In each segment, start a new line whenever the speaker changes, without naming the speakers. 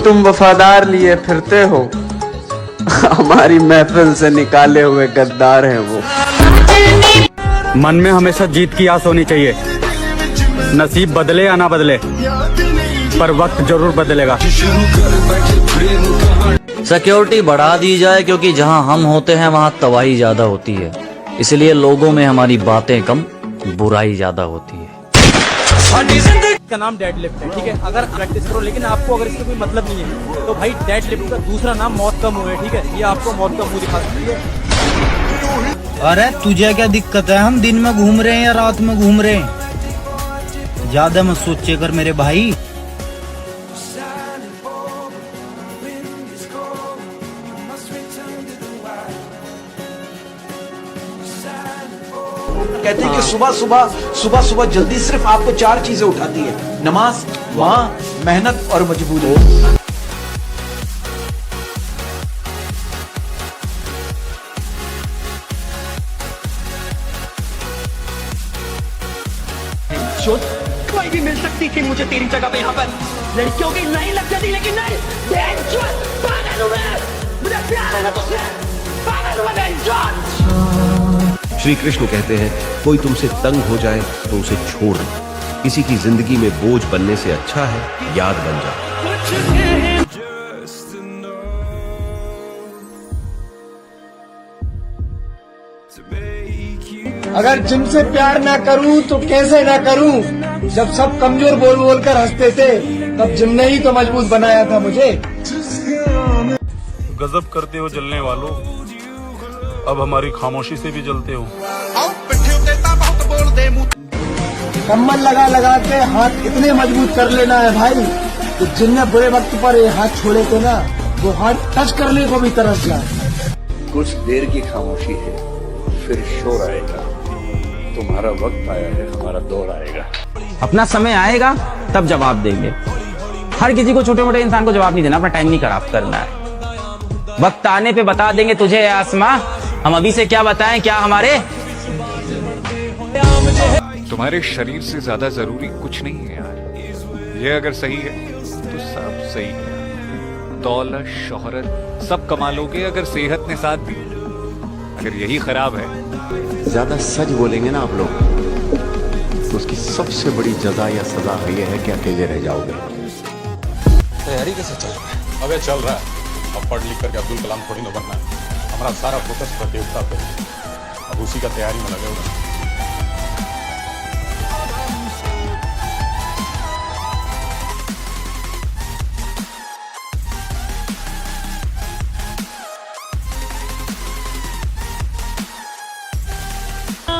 तुम वफादार लिए फिरते हो, हमारी महफिल से निकाले हुए गद्दार हैं वो।
मन में हमेशा जीत की आस होनी चाहिए। नसीब बदले या ना बदले, पर वक्त जरूर बदलेगा।
सिक्योरिटी बढ़ा दी जाए, क्योंकि जहां हम होते हैं वहां तबाही ज्यादा होती है। इसलिए लोगों में हमारी बातें कम, बुराई ज्यादा होती है।
का नाम डेडलिफ्ट है, ठीक है। अगर प्रैक्टिस करो, लेकिन आपको अगर इससे कोई मतलब नहीं है तो भाई डेडलिफ्ट का दूसरा नाम मौत का मुंह है, ठीक है। ये आपको मौत का मुंह दिखा सकती है।
अरे तुझे क्या दिक्कत है? हम दिन में घूम रहे हैं या रात में घूम रहे हैं? ज्यादा मत सोचे कर मेरे भाई।
कहते हैं कि सुबह सुबह जल्दी सिर्फ आपको 4 चीजें उठाती है: नमाज, माँ, मेहनत और मजबूरी।
कोई भी मिल सकती थी मुझे तेरी जगह पे यहाँ पर। लड़कियों की नहीं लग जाती, लेकिन नहीं, पागल हूँ मैं, मुझे प्यार है ना तुझसे, पागल हूँ मैं।
श्री कृष्ण कहते हैं, कोई तुमसे तंग हो जाए तो उसे छोड़ दो। किसी की जिंदगी में बोझ बनने से अच्छा है याद बन जाए।
अगर जिनसे प्यार ना करूं तो कैसे ना करूं? जब सब कमजोर बोल बोल कर हंसते थे, तब जिम ने ही तो मजबूत बनाया था मुझे।
गजब करते हो जलने वालों, अब हमारी खामोशी से भी जलते हो।
कम्बल लगा लगा के हाथ इतने मजबूत कर लेना है भाई, तो जिनने बुरे वक्त पर ये हाथ छोड़े थे ना, वो हाथ टच करने को भी तरस जाए।
कुछ देर की खामोशी है, फिर शोर आएगा। तुम्हारा वक्त आया है, हमारा दौर आएगा।
अपना समय आएगा तब जवाब देंगे। हर किसी को, छोटे मोटे इंसान को जवाब नहीं देना, अपना टाइम नहीं खराब करना है। वक्त आने पे बता देंगे तुझे आसमां, हम अभी से क्या बताएं क्या हमारे।
तुम्हारे शरीर से ज्यादा जरूरी कुछ नहीं है यार। ये अगर सही है तो सब सही है। दौलत, शोहरत सब कमा लोगे अगर सेहत ने साथ दी। अगर यही खराब है,
ज्यादा सच बोलेंगे ना आप लोग, तो उसकी सबसे बड़ी जजा या सजा ये है कि अकेले रह जाओगे।
तैयारी कैसे चल रहा है? अबे चल रहा है। अब पढ़ लिख करके अब्दुल कलाम थोड़ी ना बनना है। हमारा सारा फोकस प्रतियोगिता पे, अब उसी का तैयारी में लगे हुए।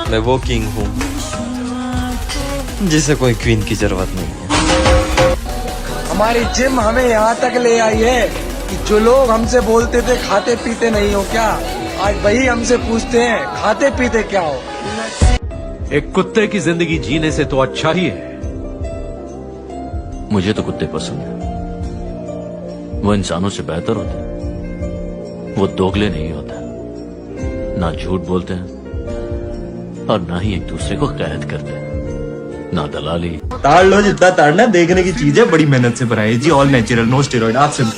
मैं वो किंग हूँ जिसे कोई क्वीन की जरूरत नहीं है।
हमारी जिम हमें यहाँ तक ले आई है कि जो लोग हमसे बोलते थे खाते पीते नहीं हो क्या, आज वही हमसे पूछते हैं खाते पीते क्या हो।
एक कुत्ते की जिंदगी जीने से तो अच्छा ही है।
मुझे तो कुत्ते पसंद है। वो इंसानों से बेहतर होते हैं। वो दोगले नहीं होते, ना झूठ बोलते हैं और ना ही एक दूसरे को कैद करते हैं, ना दलाली।
ताड़ लो जितना ताड़ना, देखने की चीज है, बड़ी मेहनत से बनाई जी, ऑल नेचुरल, नो स्टेरॉइड। आप सुन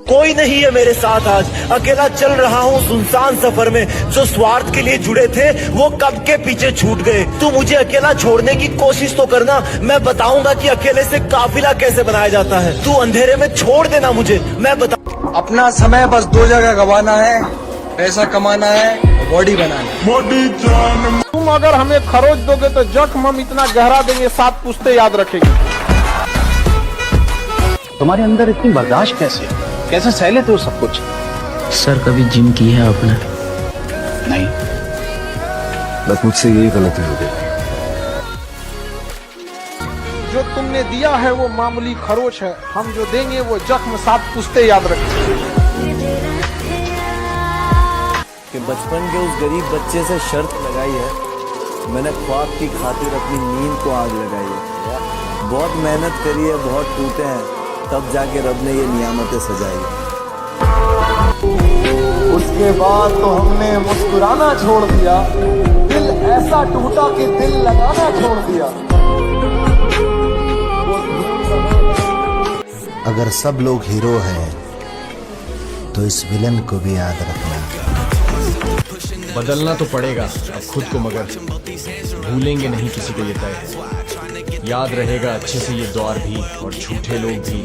कोई नहीं है मेरे साथ आज, अकेला चल रहा हूँ सुनसान सफर में। जो स्वार्थ के लिए जुड़े थे वो कब के पीछे छूट गए। तू मुझे अकेला छोड़ने की कोशिश तो करना, मैं बताऊंगा कि अकेले से काफिला कैसे बनाया जाता है। तू अंधेरे में छोड़ देना मुझे, मैं बता।
अपना समय बस 2 जगह गवाना है, पैसा कमाना है, बॉडी बनाना।
तुम अगर हमें खरोच दोगे तो जख्म हम इतना गहरा देंगे 7 पुश्ते याद रखेंगे।
तुम्हारे अंदर इतनी बर्दाश्त कैसे सह लेते हो सब कुछ?
सर कभी जिम की है आपने?
नहीं,
बस मुझसे यही गलती हो गई।
जो तुमने दिया है वो मामूली खरोच है, हम जो देंगे वो जख्म 7 पुश्ते याद रखेंगे।
कि बचपन के उस गरीब बच्चे से शर्त लगाई है, मैंने ख्वाब की खातिर अपनी नींद को आग लगाई है। बहुत मेहनत करी है, बहुत टूटे हैं, तब जाके रब ने ये नियामतें सजाई।
उसके बाद तो हमने मुस्कुराना छोड़ दिया, दिल ऐसा टूटा कि दिल लगाना छोड़ दिया। अगर सब लोग हीरो हैं तो इस विलन को भी याद रखना।
बदलना तो पड़ेगा अब खुद को, मगर भूलेंगे नहीं किसी को ये तय है। याद रहेगा अच्छे से ये दौर भी और झूठे लोग भी।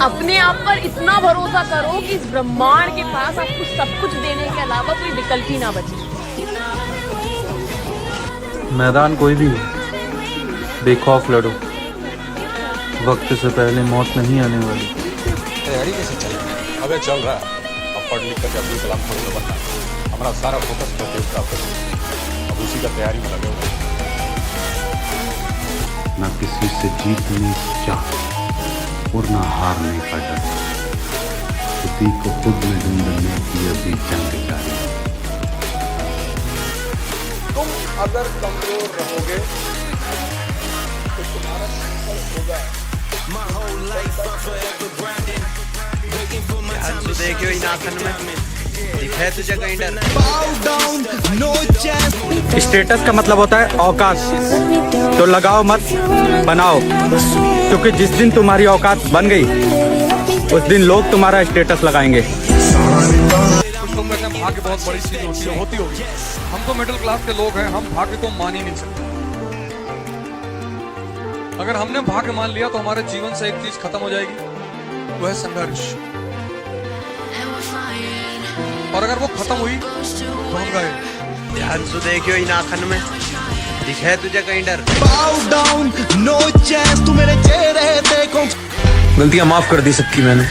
अपने आप पर इतना भरोसा करो कि इस ब्रह्मांड के पास आपको सब कुछ देने के अलावा कोई विकल्प ही ना बचे।
मैदान कोई भी हो, बेखौफ लड़ो, वक्त से पहले मौत नहीं आने वाली।
तैयारी कैसे चल रही है? अबे चल रहा है। अब पढ़ लिख करके अब्दुल कलाम थोड़ी ना बनना है। हमारा सारा फोकस प्रतियोगिता पर, अब उसी का तैयारी में लगे हुए।
ना किसी से जीतने की चाह और ना हारने का डर, खुदी को खुद में ढूंढने की अभी जंग जारी।
तुम अगर कमजोर रहोगे तो तुम्हारा सफल होगा।
देखियो इन आखन में दिखे तुझे कहीं डर।
स्टेटस का मतलब होता है औकात, तो लगाओ मत बनाओ, क्योंकि जिस दिन तुम्हारी औकात बन गई उस दिन लोग तुम्हारा स्टेटस लगाएंगे।
कुछ लोग कहते हैं भाग्य बहुत बड़ी चीज होती होगी। हम तो मिडिल क्लास के लोग हैं, हम भाग्य को मान ही नहीं सकते। अगर हमने भाग्य मान लिया तो हमारे जीवन से एक चीज खत्म हो जाएगी, वो है संघर्ष। और अगर वो खत्म हुई तो हम गए।
ध्यान से देखियो इन आखन में दिखे तुझे कहीं डर।
गलतियां माफ कर दी सबकी मैंने,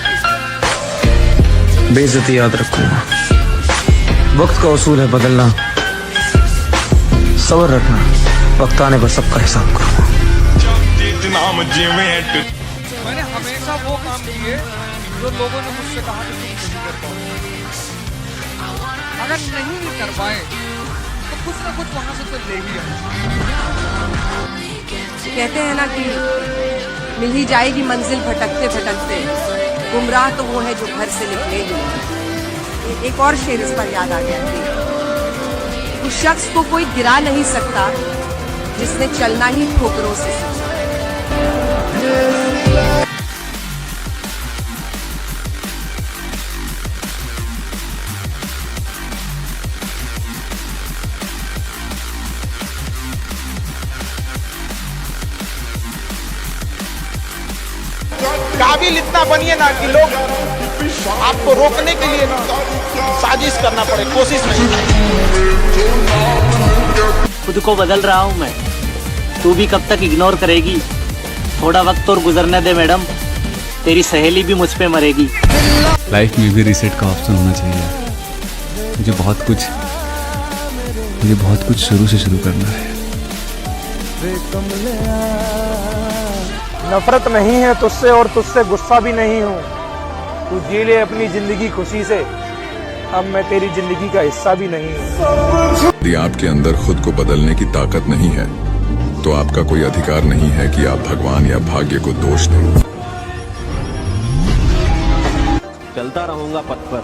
बेइज्जती याद रखूंगा। वक्त का उसूल है बदलना, सब्र रखना, वक्त आने पर सबका हिसाब करूंगा।
मैंने हमेशा वो काम किए जो लोगों ने मुझसे कहा कि तुम नहीं कर पाओगे। अगर नहीं कर पाए तो कुछ ना कुछ वहां से तो ले ही आए।
कहते हैं ना कि मिल ही जाएगी मंजिल भटकते भटकते, गुमराह तो वो है जो घर से निकले ही। एक और शेर इस पर याद आ गया, उस शख्स को कोई गिरा नहीं सकता जिसने चलना ही ठोकरों से सीखा।
काबिल इतना बनिए ना कि लोग आपको रोकने के लिए साजिश करना पड़े, कोशिश नहीं।
खुद को बदल रहा हूँ मैं, तू भी कब तक इग्नोर करेगी? थोड़ा वक्त और गुजरने दे मैडम, तेरी सहेली भी मुझ पे मरेगी।
लाइफ में भी रीसेट का ऑप्शन होना चाहिए। मुझे बहुत कुछ शुरू से शुरू करना है।
नफरत नहीं है तुझसे और तुझसे गुस्सा भी नहीं हूँ। तू जी ले अपनी जिंदगी खुशी से, अब मैं तेरी जिंदगी का हिस्सा भी नहीं हूँ।
यदि आपके अंदर खुद को बदलने की ताकत नहीं है तो आपका कोई अधिकार नहीं है कि आप भगवान या भाग्य को दोष दें।
चलता रहूंगा पथ पर,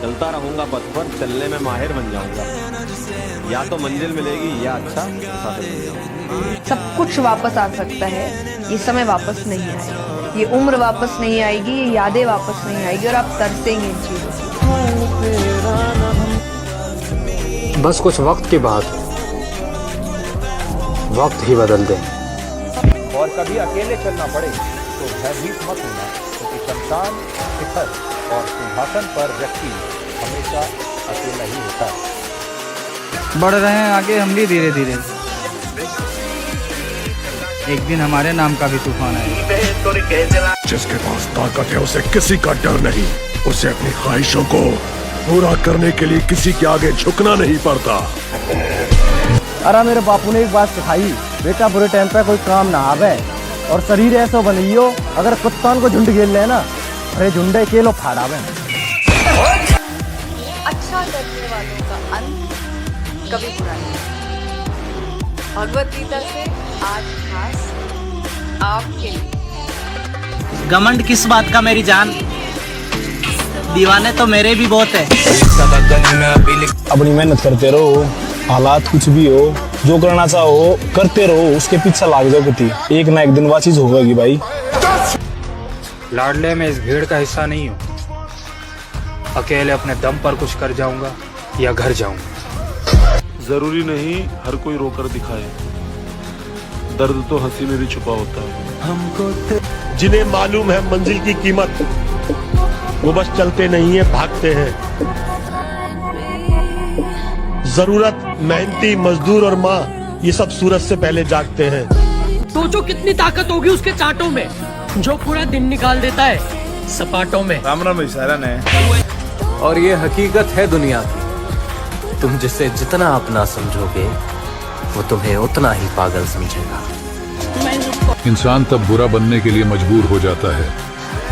चलता रहूंगा पथ पर, चलने में माहिर बन जाऊंगा। या तो मंजिल मिलेगी या अच्छा मुसाफिर बन जाऊंगा।
सब कुछ वापस आ सकता है, ये समय वापस नहीं आएगा, ये उम्र वापस नहीं आएगी, ये यादें वापस नहीं आएगी और आप तरसेंगे इन चीजों से।
बस कुछ वक्त के बाद वक्त ही बदल दे।
और कभी अकेले चलना पड़े तो भयभीत मत होना, क्योंकि शमशान, शिखर और सिंहासन पर व्यक्ति हमेशा अकेला ही होता है।
बढ़ रहे हैं आगे हम भी धीरे धीरे, एक दिन हमारे नाम का भी तूफान आएगा।
जिसके पास ताकत है उसे किसी का डर नहीं, उसे अपनी ख्वाहिशों को पूरा करने के लिए किसी के आगे झुकना नहीं पड़ता।
अरे मेरे बापू ने एक बात सिखाई, बेटा बुरे टाइम पे कोई काम ना आवे और शरीर ऐसा बनाइयो, अगर कुत्तान को झुंड घेर ले ना, अरे झुंडे केलो फाड़ावे।
अच्छा करने वालों का अंत कभी बुरा नहीं। भगवत गीता से आज खास आपके लिए।
घमंड किस बात का मेरी जान, दीवाने तो मेरे भी बहुत है।
अपनी मेहनत करते रहो, हालात कुछ भी हो, जो करना चाहो करते रहो, उसके पीछे लाग जाओ कितनी, एक ना एक दिन वो चीज होगी भाई।
लाडले में इस भीड़ का हिस्सा नहीं हूँ, अकेले अपने दम पर कुछ कर जाऊंगा या घर जाऊंगा।
जरूरी नहीं हर कोई रोकर दिखाए, दर्द तो हंसी में भी छुपा होता है। जिन्हें मालूम है मंजिल की कीमत, वो बस चलते नहीं है भागते हैं। जरूरत, मेहनती मजदूर और माँ, ये सब सूरज से पहले जागते हैं।
सोचो कितनी ताकत होगी उसके चाटों में, जो पूरा दिन निकाल देता है सपाटों में।
राम राम इशारन है।
और ये हकीकत है दुनिया की, तुम जिसे जितना अपना समझोगे वो तुम्हें उतना ही पागल समझेगा।
इंसान तब बुरा बनने के लिए मजबूर हो जाता है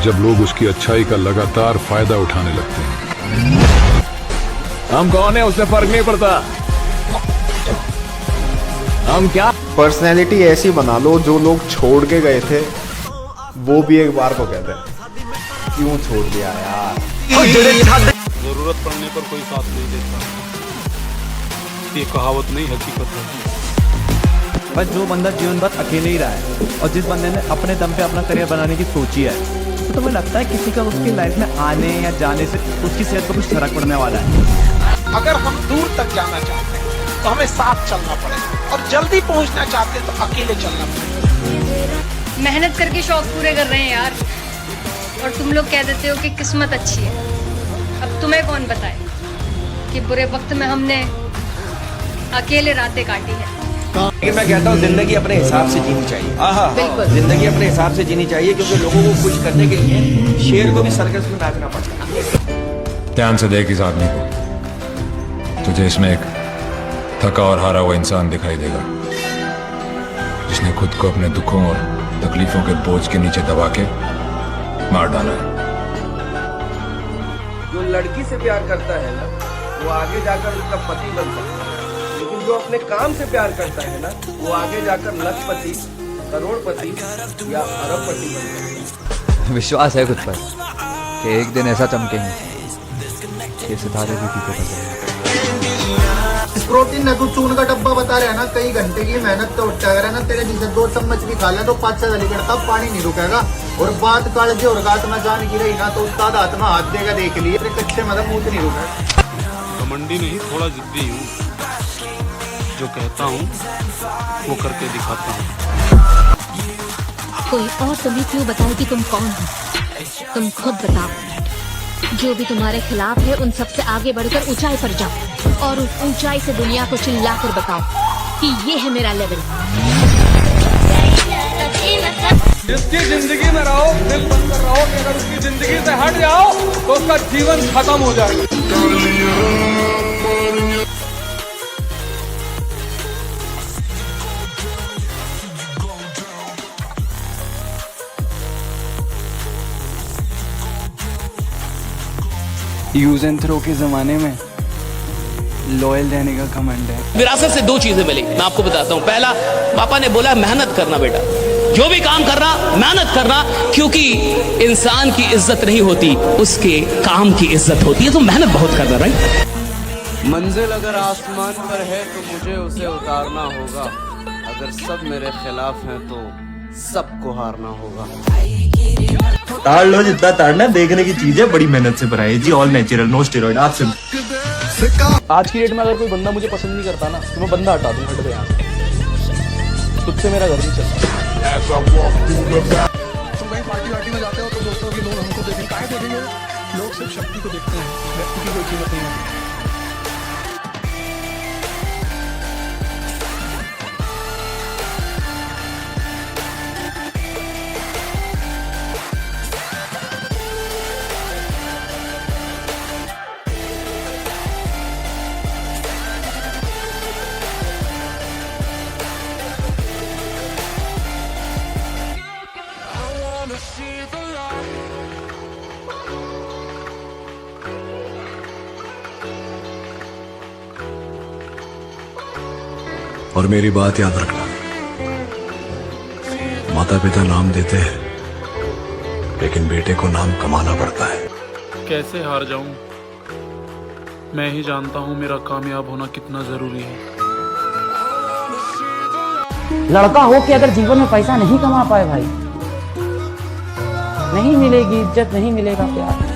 जब लोग उसकी अच्छाई का लगातार फायदा उठाने लगते हैं।
हम कौन है उससे फर्क नहीं पड़ता, हम क्या।
पर्सनैलिटी ऐसी बना लो जो लोग छोड़ के गए थे वो भी एक बार को कहते हैं क्यों छोड़ दिया यार।
जरूरत पड़ने पर कोई साथ नहीं देता, ये कहावत नहीं हकीकत है।
बस जो बंदा जीवन भर अकेले ही रहा है और जिस बंदे ने अपने दम पे अपना करियर बनाने की सोची है, तो मुझे लगता है किसी का उसकी लाइफ में आने या जाने से उसकी सेहत पर कुछ फर्क पड़ने वाला है।
अगर हम दूर तक जाना चाहते हैं तो हमें साथ चलना पड़ेगा, और जल्दी पहुंचना चाहते हैं तो अकेले चलना पड़ेगा।
मेहनत करके शौक पूरे कर रहे हैं यार, और तुम लोग कह देते हो कि किस्मत अच्छी है। अब तुम्हें कौन बताए कि बुरे वक्त में हमने अकेले रातें काटी है।
लेकिन मैं कहता हूँ जिंदगी अपने हिसाब से जीनी चाहिए।
बिल्कुल।
जिंदगी अपने हिसाब से जीनी चाहिए, क्योंकि लोगों को खुश करने के लिए शेर को भी सर्कस में नाचना पड़ता है।
ध्यान से देख इस आदमी को, तुझे इसमें एक थका और हारा हुआ इंसान दिखाई देगा, जिसने खुद को अपने दुखों और तकलीफों के बोझ के नीचे दबा के मार डाला है।
जो लड़की से प्यार करता है ना, वो आगे जाकर उसका पति बन सकता है, लेकिन जो अपने काम से प्यार करता है ना, वो आगे जाकर लखपति, करोड़पति या अरबपति बन सकता है।
विश्वास है खुद पर कि एक दिन ऐसा चमकेंगे कि सितारे भी फीके पड़ जाएंगे।
प्रोटीन न तू चून का डब्बा बता रहा है ना, कई घंटे की मेहनत तो उठा है ना, तेरे जैसे 2 चम्मच भी खा ले तो 5 गली करता पानी नहीं रुकेगा। और बात काल जो और गात में जान की रही ना, तो उस्ताद हाथ में हाथ देगा देख लिए, कच्चे मतलब मुंह नहीं रुकेगा।
घमंडी नहीं, थोड़ा जिद्दी हूँ, जो कहता हूँ वो करके दिखाता हूँ।
कोई और तुम्हें क्यों बताए कि तुम कौन हो? तुम खुद बताओ। जो भी तुम्हारे खिलाफ है उन सबसे आगे बढ़कर ऊंचाई पर जाओ, और उस ऊंचाई से दुनिया को चिल्लाकर बताओ कि ये है मेरा लेवल।
जिसकी जिंदगी में रहो, दिल बंद कर रहो कि अगर उसकी जिंदगी से हट जाओ तो उसका जीवन खत्म हो जाएगा।
यूज एंड थ्रो के जमाने में लॉयल रहने का घमंड है।
विरासत से 2 चीजें मिली, मैं आपको बताता हूँ। पहला, पापा ने बोला मेहनत करना बेटा, जो भी काम करना मेहनत करना, क्योंकि इंसान की इज्जत नहीं होती, उसके काम की इज्जत होती है। तो मेहनत बहुत करना, राइट।
मंजिल अगर आसमान पर है तो मुझे उसे उतारना होगा, अगर सब मेरे खिलाफ हैं तो सबको हारना होगा।
ताड़ लो जितना ताड़ना, देखने की चीज है, बड़ी मेहनत से बनाई जी, ऑल नेचुरल, नो स्टेरॉइड। आप सिर्फ
आज की डेट में अगर कोई बंदा मुझे पसंद नहीं करता ना, तो मैं बंदा हटा दूं, हट दे यहाँ से, तुझसे मेरा घर नहीं चलता।
तुम कहीं पार्टी वार्टी में जाते हो तो दोस्तों की लोग हमको देखें, काहे देखेंगे? लोग सिर्फ शक्ति को देखते हैं, व्यक्ति की कोई कीमत नहीं है।
और मेरी बात याद रखना, माता पिता नाम देते हैं लेकिन बेटे को नाम कमाना पड़ता है।
कैसे हार जाऊं? मैं ही जानता हूं मेरा कामयाब होना कितना जरूरी है।
लड़का हो के अगर जीवन में पैसा नहीं कमा पाए भाई, नहीं मिलेगी इज्जत, नहीं मिलेगा प्यार।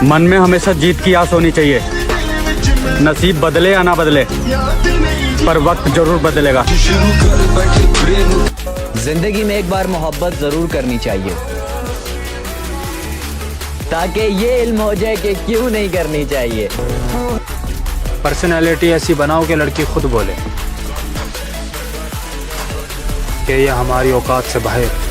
मन में हमेशा जीत की आस होनी चाहिए। नसीब बदले या ना बदले, पर वक्त जरूर बदलेगा।
जिंदगी में एक बार मोहब्बत जरूर करनी चाहिए, ताकि ये इल्म हो जाए कि क्यों नहीं करनी चाहिए।
पर्सनैलिटी ऐसी बनाओ कि लड़की खुद बोले कि ये हमारी औकात से बाहर।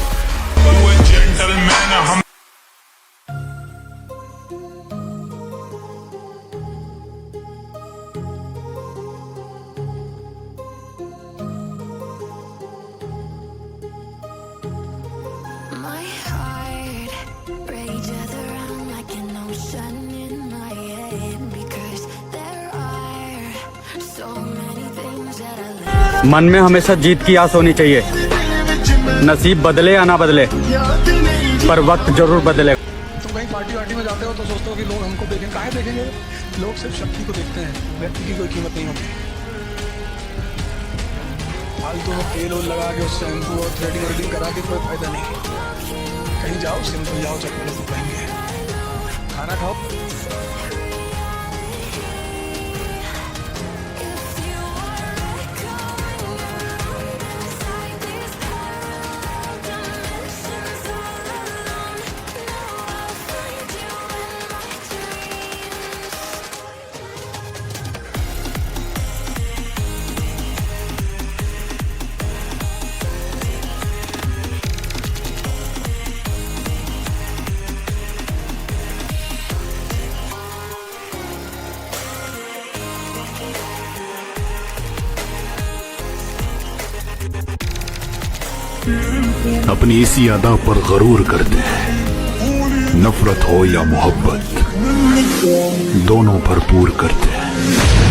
मन में हमेशा जीत की आस होनी चाहिए। नसीब बदले या ना बदले, पर वक्त जरूर बदलेगा।
तुम कहीं पार्टी वार्टी में जाते हो तो सोचते हो कि लोग हमको देखें, काहे देखेंगे? लोग सिर्फ शक्ति को देखते हैं, व्यक्ति की कोई कीमत नहीं होती। फालतू में तेल वोल लगा के उस शैम्पू और थ्रेडिंग वेडिंग करा के कोई फायदा नहीं। कहीं जाओ, सिंपल जाओ, चप्पल पहनेंगे, खाना खाओ।
अपनी इसी अदा पर गरूर करते हैं। नफरत हो या मोहब्बत, दोनों भरपूर करते हैं।